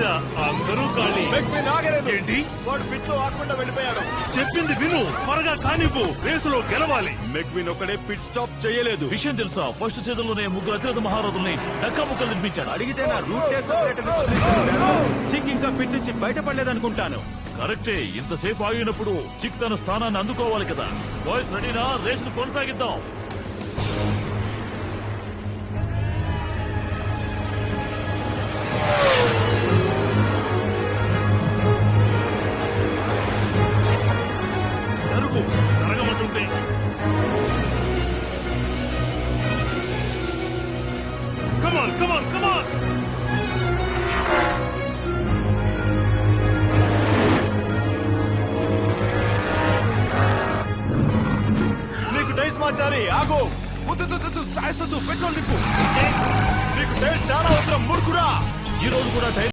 అందరూ ఖాళీ. ఏంటి? వాడు పిట్ లో ఆకుండా వెళ్ళిపోయాడు. చెప్పింది విను, త్వరగా కానివ్వు. రేసులో గెలవాలి. మెగ్విన్ ఒకడే పిట్ స్టాప్ చేయలేదు. విషయం తెలుసా? ఫస్ట్ సీజన్ లోనే ముగ్గురు అతిరథ మహారథుల్ని డక్కాముక్కలు నిర్మించాడు. అడిగితే నా రూట్ చిక్ ఇంకా పిట్ నుంచి బయటపడలేదనుకుంటాను. కరెక్టే. ఇంతసేపు ఆగినప్పుడు చిక్ తన స్థానాన్ని అందుకోవాలి కదా. బాయ్స్ రెడీనా? రేసును కొనసాగిద్దాం. జరగమంటుంటే కమాన్ కమాన్ కమాన్. నీకు టైర్ మార్చాలి. ఆగు. పెట్రోల్ నింపు. నీకు టైర్ చాలా అవసరం మూర్ఖుడా. ఈ రోజు కూడా